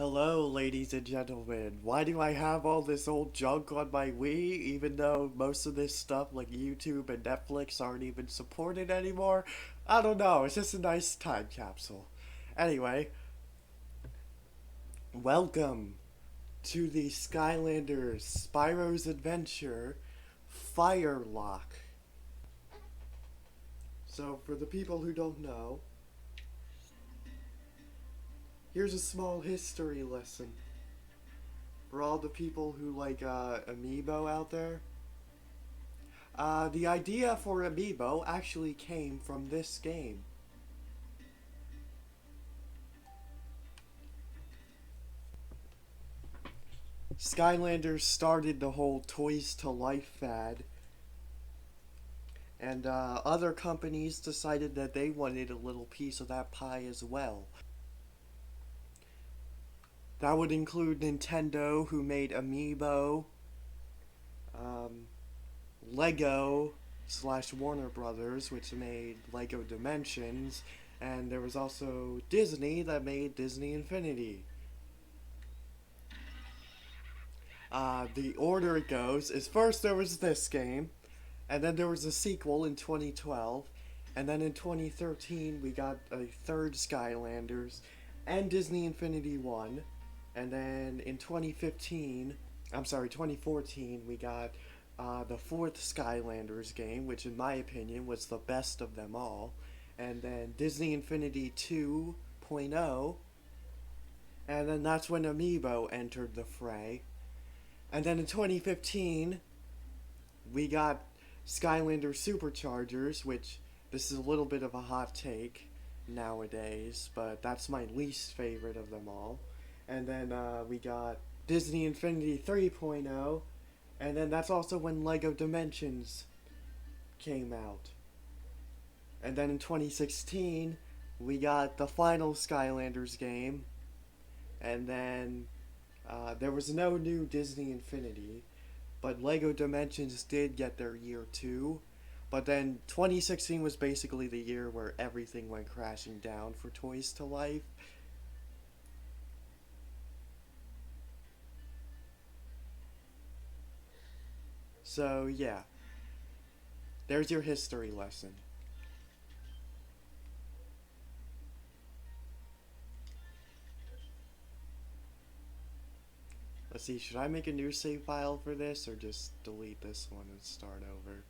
Hello, ladies and gentlemen. Why do I have all this old junk on my Wii, even though most of this stuff like YouTube and Netflix aren't even supported anymore? I don't know, it's just a nice time capsule. Anyway, welcome to the Skylanders Spyro's Adventure Fire Locke. So, for the people who don't know, here's a small history lesson for all the people who like Amiibo out there. The idea for Amiibo actually came from this game. Skylanders started the whole Toys to Life fad, and other companies decided that they wanted a little piece of that pie as well. That would include Nintendo, who made Amiibo, Lego / Warner Brothers, which made Lego Dimensions, and there was also Disney that made Disney Infinity. The order it goes is first there was this game, and then there was a sequel in 2012, and then in 2013 we got a third Skylanders and Disney Infinity 1, and then in 2014, we got the fourth Skylanders game, which in my opinion was the best of them all, and then Disney Infinity 2.0, and then that's when Amiibo entered the fray. And then in 2015, we got Skylander Superchargers, which this is a little bit of a hot take nowadays, but that's my least favorite of them all. And then we got Disney Infinity 3.0, and then that's also when Lego Dimensions came out. And then in 2016, we got the final Skylanders game, and then there was no new Disney Infinity, but Lego Dimensions did get their year 2. But then 2016 was basically the year where everything went crashing down for Toys to Life. So yeah, there's your history lesson. Let's see, should I make a new save file for this or just delete this one and start over?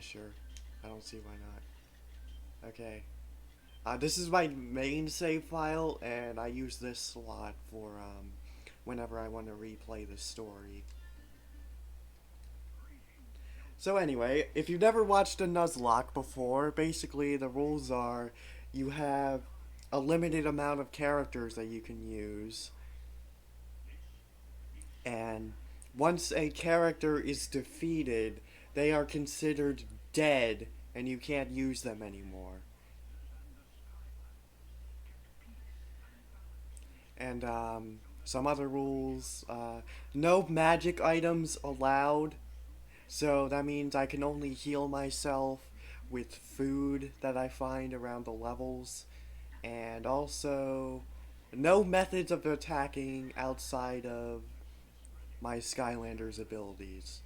Sure. I don't see why not. Okay. This is my main save file, and I use this slot for whenever I want to replay the story. So anyway, if you've never watched a Nuzlocke before, basically the rules are you have a limited amount of characters that you can use, and once a character is defeated, they are considered dead and you can't use them anymore. And some other rules, no magic items allowed. So that means I can only heal myself with food that I find around the levels. And also, no methods of attacking outside of my Skylander's abilities.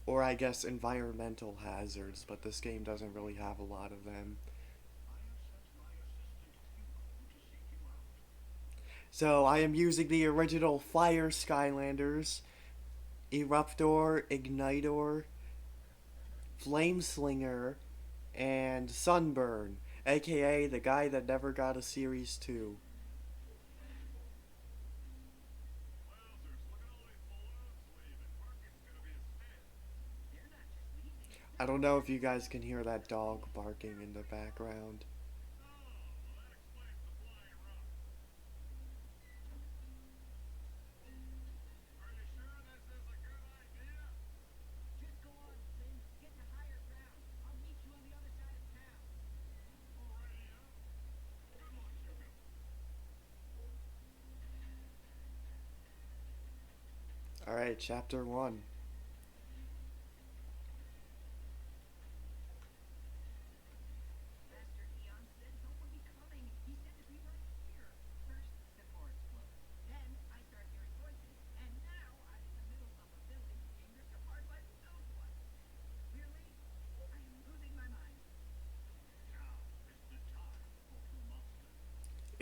Or I guess environmental hazards, but this game doesn't really have a lot of them. So I am using the original Fire Skylanders, Eruptor, Ignitor, Flameslinger, and Sunburn, aka the guy that never got a Series 2. I don't know if you guys can hear that dog barking in the background. Alright, chapter 1.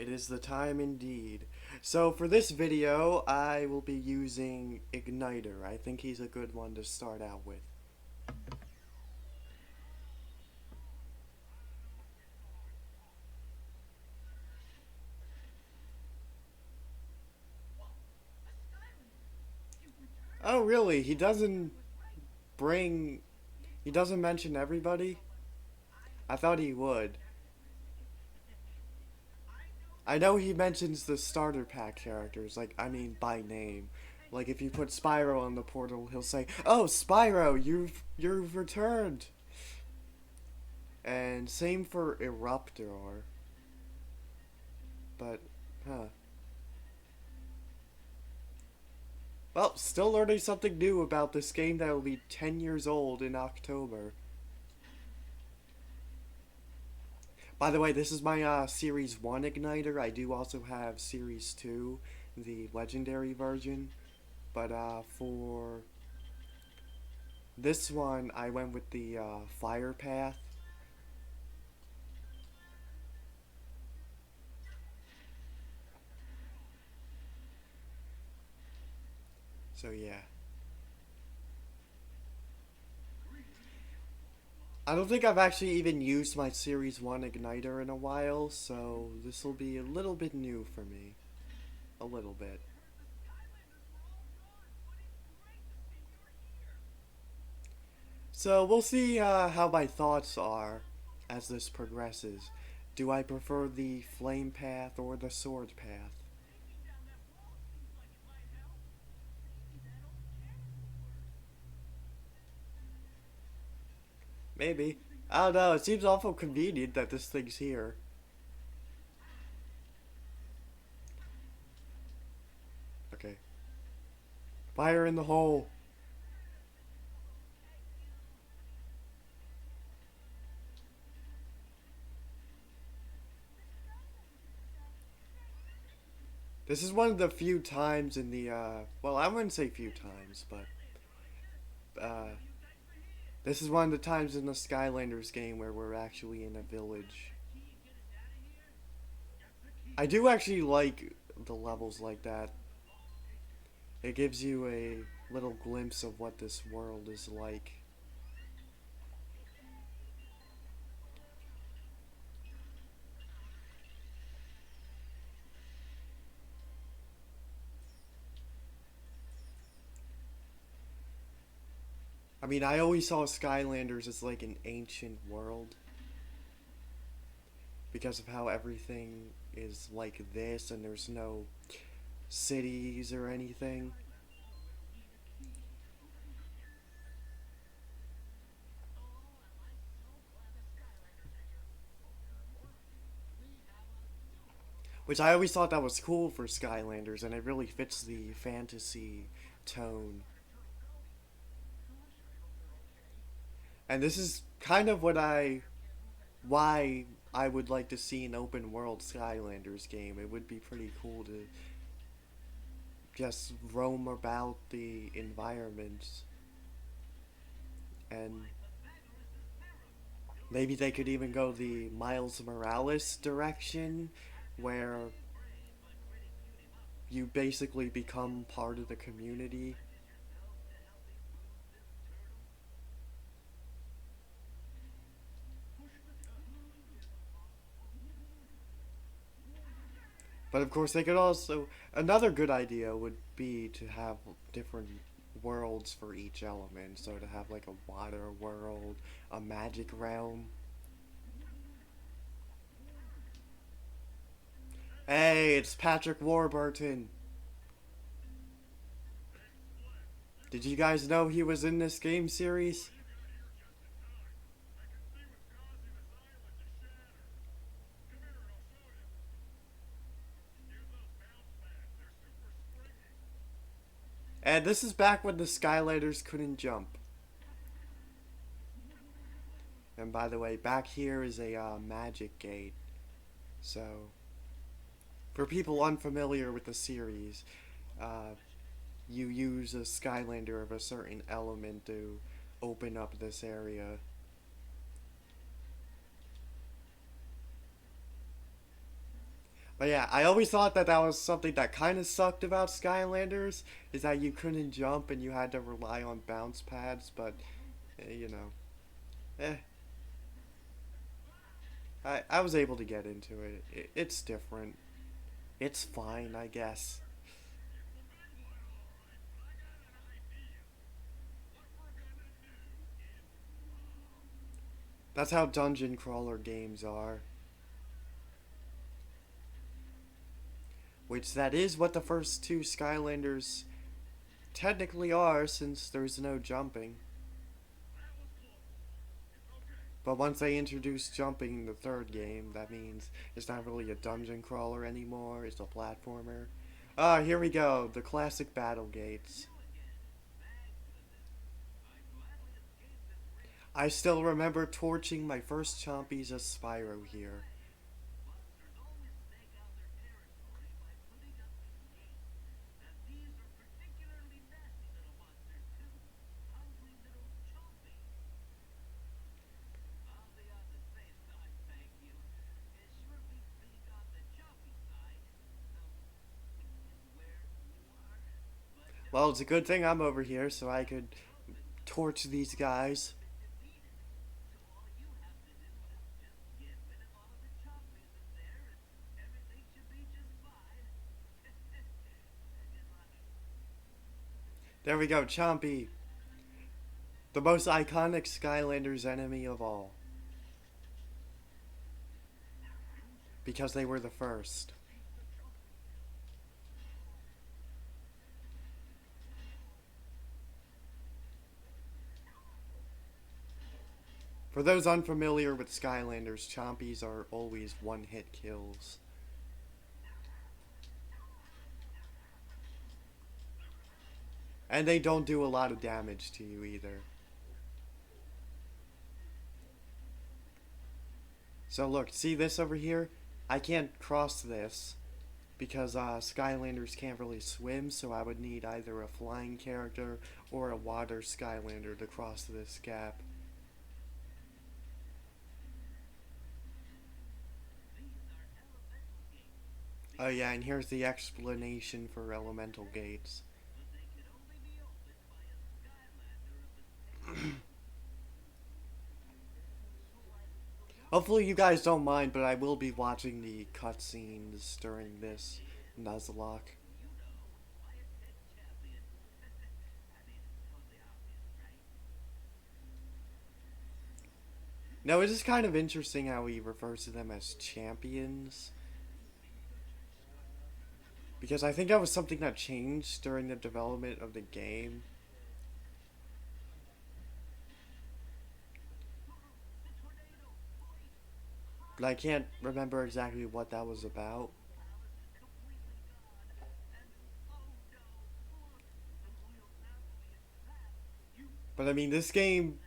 It is the time indeed. So for this video, I will be using Ignitor. I think he's a good one to start out with. Oh really? Bring... He doesn't mention everybody? I thought he would. I know he mentions the starter pack characters, like, I mean, by name. Like, if you put Spyro on the portal, he'll say, "Oh, Spyro, you've returned!" And same for Eruptor. But, huh. Well, still learning something new about this game that will be 10 years old in October. By the way, this is my Series 1 Ignitor. I do also have Series 2, the legendary version. But for this one, I went with the Fire Path. So yeah. I don't think I've actually even used my Series 1 Ignitor in a while, so this will be a little bit new for me. A little bit. So we'll see how my thoughts are as this progresses. Do I prefer the flame path or the sword path? Maybe. I don't know, it seems awful convenient that this thing's here. Okay. Fire in the hole. This is one of the few times in the, well, I wouldn't say few times, but, this is one of the times in the Skylanders game where we're actually in a village. I do actually like the levels like that. It gives you a little glimpse of what this world is like. I mean, I always saw Skylanders as like an ancient world because of how everything is like this and there's no cities or anything. Which I always thought that was cool for Skylanders, and it really fits the fantasy tone. And this is kind of why I would like to see an open world Skylanders game. It would be pretty cool to just roam about the environments. And maybe they could even go the Miles Morales direction, where you basically become part of the community. But of course, they could also... Another good idea would be to have different worlds for each element. So to have like a water world, a magic realm. Hey, it's Patrick Warburton. Did you guys know he was in this game series? And this is back when the Skylanders couldn't jump. And by the way, back here is a magic gate. So, for people unfamiliar with the series, you use a Skylander of a certain element to open up this area. But yeah, I always thought that that was something that kind of sucked about Skylanders, is that you couldn't jump and you had to rely on bounce pads, but, you know, eh, I was able to get into it's different. It's fine, I guess. That's how dungeon crawler games are. Which that is what the first two Skylanders technically are, since there's no jumping. But once they introduce jumping in the third game, that means it's not really a dungeon crawler anymore, it's a platformer. Ah, here we go, the classic battle gates. I still remember torching my first chompies as Spyro here. Well, it's a good thing I'm over here so I could torch these guys. There we go, Chompy. The most iconic Skylanders enemy of all. Because they were the first. For those unfamiliar with Skylanders, Chompies are always one-hit kills. And they don't do a lot of damage to you either. So look, see this over here? I can't cross this because Skylanders can't really swim, so I would need either a flying character or a water Skylander to cross this gap. Oh yeah, and here's the explanation for elemental gates. Hopefully you guys don't mind, but I will be watching the cutscenes during this Nuzlocke. No, it is kind of interesting how he refers to them as champions. Because I think that was something that changed during the development of the game. But I can't remember exactly what that was about. But I mean, this game,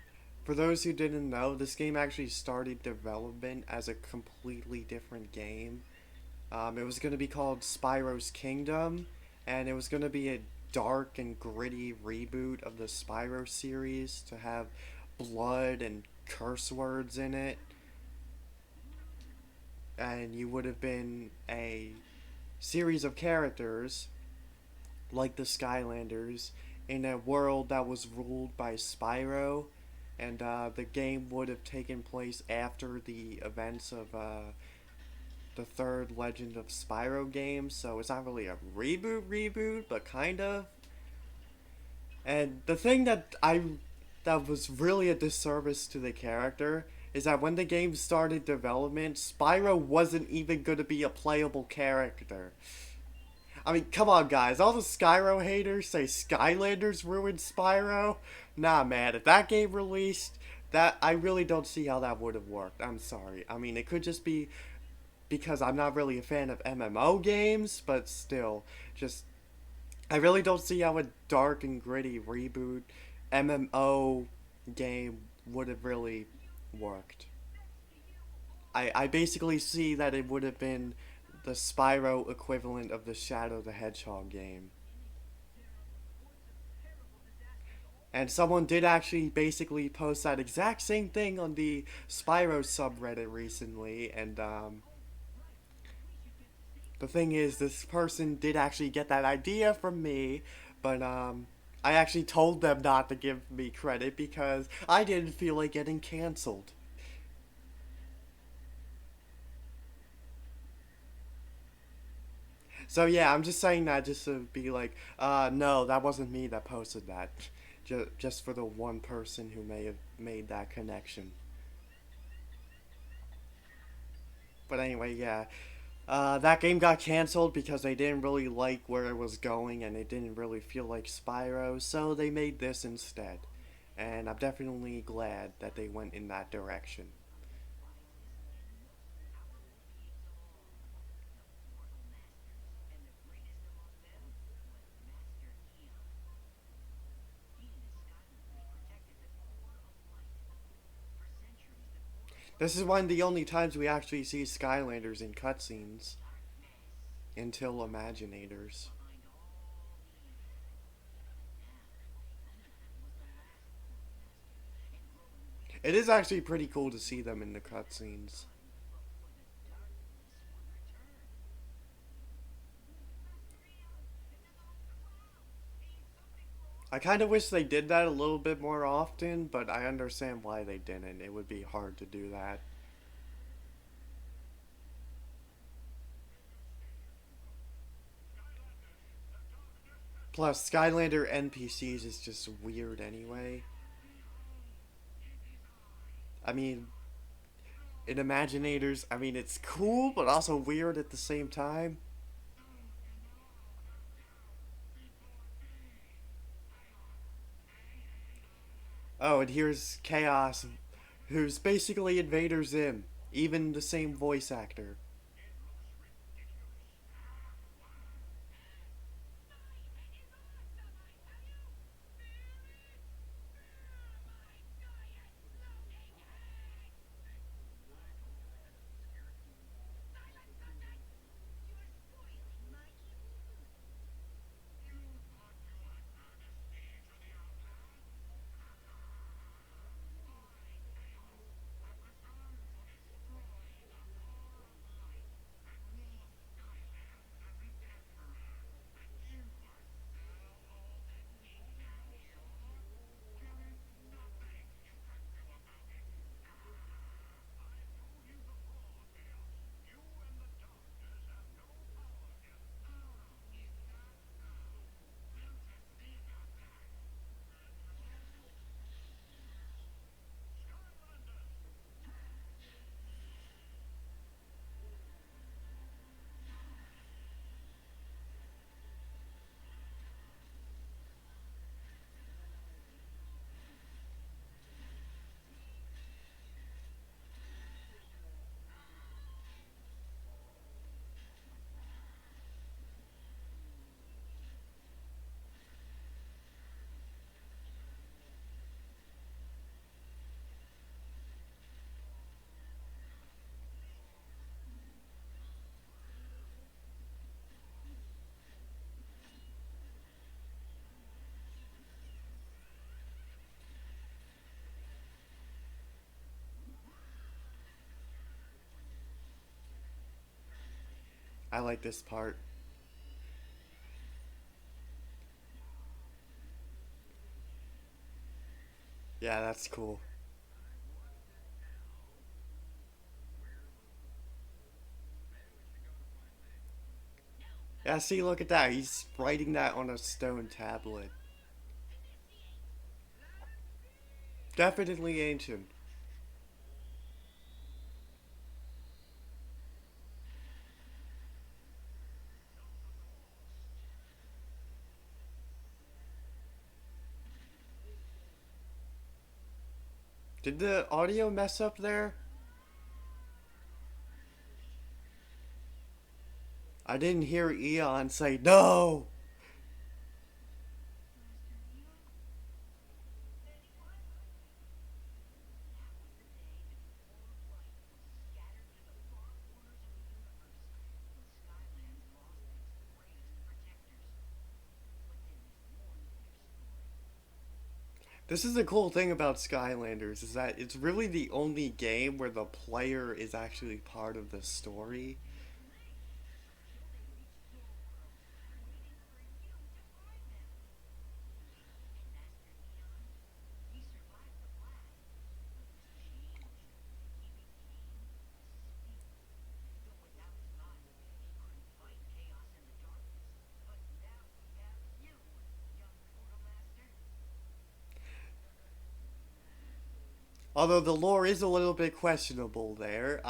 for those who didn't know, this game actually started development as a completely different game. It was going to be called Spyro's Kingdom, and it was going to be a dark and gritty reboot of the Spyro series to have blood and curse words in it. And you would have been a series of characters, like the Skylanders, in a world that was ruled by Spyro. And the game would have taken place after the events of the third Legend of Spyro game, so it's not really a reboot, but kind of. And the thing that was really a disservice to the character is that when the game started development, Spyro wasn't even going to be a playable character. I mean, come on, guys. All the Spyro haters say Skylanders ruined Spyro. Nah, man. If that game released, that I really don't see how that would have worked. I'm sorry. I mean, it could just be because I'm not really a fan of MMO games, but still, just I really don't see how a dark and gritty reboot MMO game would have really worked. I basically see that it would have been the Spyro equivalent of the Shadow the Hedgehog game. And someone did actually basically post that exact same thing on the Spyro subreddit recently, and The thing is, this person did actually get that idea from me, but I actually told them not to give me credit because I didn't feel like getting canceled. So yeah, I'm just saying that just to be like, no, that wasn't me that posted that. Just for the one person who may have made that connection. But anyway, yeah. That game got canceled because they didn't really like where it was going and it didn't really feel like Spyro, so they made this instead. And I'm definitely glad that they went in that direction. This is one of the only times we actually see Skylanders in cutscenes until Imaginators. It is actually pretty cool to see them in the cutscenes. I kind of wish they did that a little bit more often, but I understand why they didn't. It would be hard to do that. Plus, Skylander NPCs is just weird anyway. I mean, in Imaginators, I mean, it's cool, but also weird at the same time. Oh, and here's Chaos, who's basically Invader Zim, even the same voice actor. I like this part. Yeah, that's cool. Yeah, see, look at that. He's writing that on a stone tablet. Definitely ancient. Did the audio mess up there? I didn't hear Eon say no! This is the cool thing about Skylanders, is that it's really the only game where the player is actually part of the story. Although the lore is a little bit questionable there.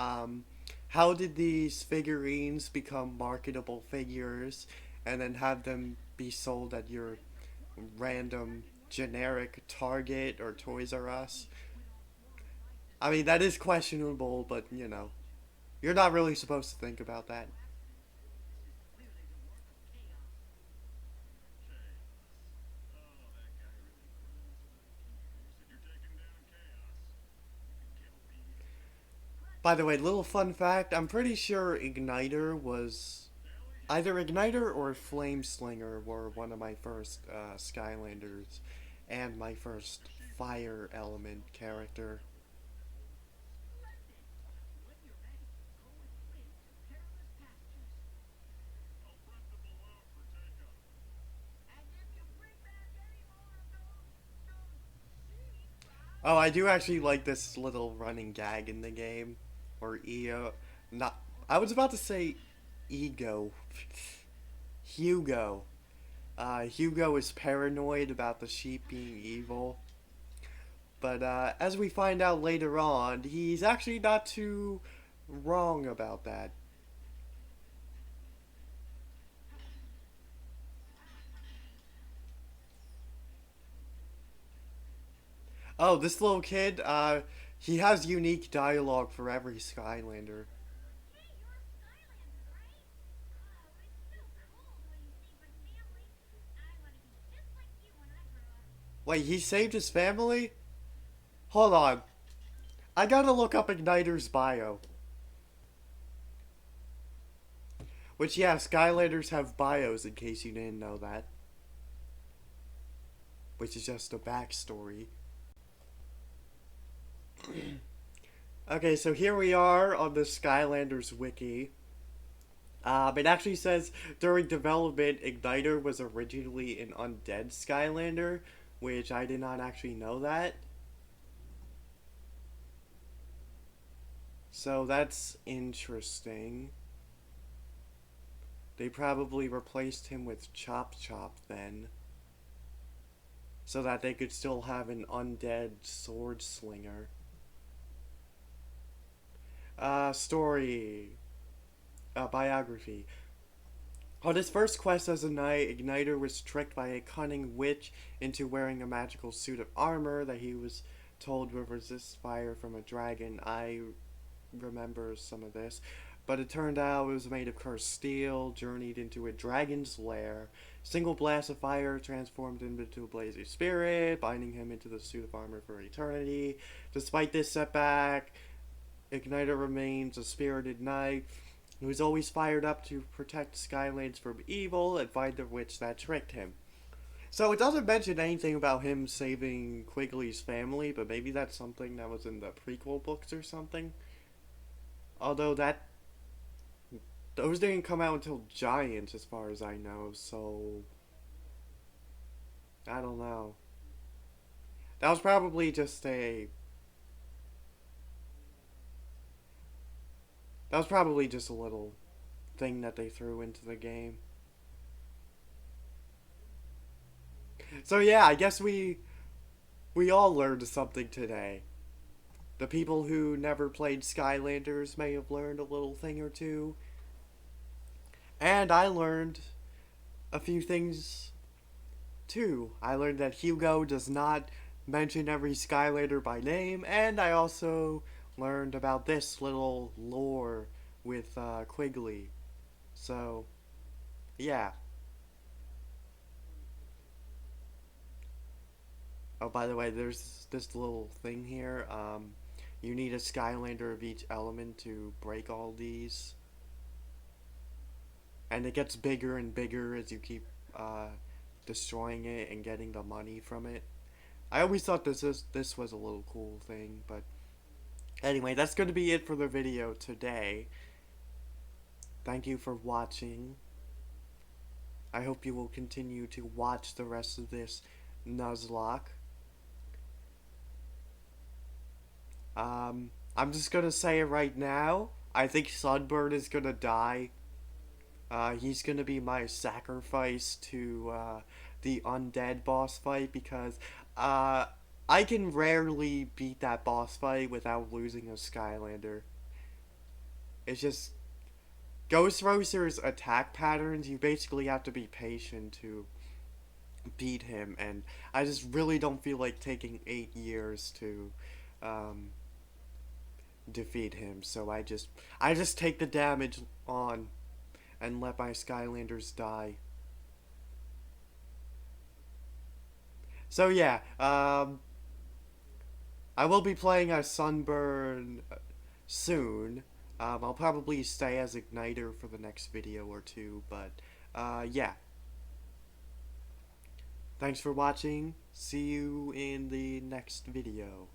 How did these figurines become marketable figures and then have them be sold at your random generic Target or Toys R Us? I mean, that is questionable, but you know, you're not really supposed to think about that. By the way, little fun fact, I'm pretty sure Ignitor was either Ignitor or Flameslinger were one of my first Skylanders and my first fire element character. Oh, I do actually like this little running gag in the game. Or EO. Not. I was about to say ego. Hugo. Hugo is paranoid about the sheep being evil. But as we find out later on, he's actually not too wrong about that. Oh, this little kid, he has unique dialogue for every Skylander. Wait, he saved his family? Hold on. I gotta look up Ignitor's bio. Which, yeah, Skylanders have bios in case you didn't know that. Which is just a backstory. Okay, so here we are on the Skylanders wiki. It actually says during development, Ignitor was originally an undead Skylander, which I did not actually know that. So that's interesting. They probably replaced him with Chop Chop then, so that they could still have an undead sword slinger. Story. Biography. On his first quest as a knight, Ignitor was tricked by a cunning witch into wearing a magical suit of armor that he was told would resist fire from a dragon. I remember some of this. But it turned out it was made of cursed steel, journeyed into a dragon's lair. Single blast of fire transformed him into a blazing spirit, binding him into the suit of armor for eternity. Despite this setback, Ignitor remains a spirited knight who is always fired up to protect Skylands from evil and find the witch that tricked him. So it doesn't mention anything about him saving Quigley's family, but maybe that's something that was in the prequel books or something. Although those didn't come out until Giants, as far as I know, so I don't know. That was probably just a That was probably just a little thing that they threw into the game. So yeah, I guess we all learned something today. The people who never played Skylanders may have learned a little thing or two. And I learned a few things too. I learned that Hugo does not mention every Skylander by name, and I also learned about this little lore with Quigley. So, yeah. Oh, by the way, there's this little thing here. You need a Skylander of each element to break all these. And it gets bigger and bigger as you keep destroying it and getting the money from it. I always thought this was a little cool thing, but anyway, that's going to be it for the video today. Thank you for watching. I hope you will continue to watch the rest of this Nuzlocke. I'm just gonna say it right now. I think Sunburn is gonna die. He's gonna be my sacrifice to the undead boss fight because I can rarely beat that boss fight without losing a Skylander. It's just Ghost Roaster's attack patterns, you basically have to be patient to beat him, and I just really don't feel like taking 8 years to um, defeat him. So I just take the damage on and let my Skylanders die. So yeah, I will be playing as Sunburn soon. I'll probably stay as Ignitor for the next video or two, but yeah. Thanks for watching. See you in the next video.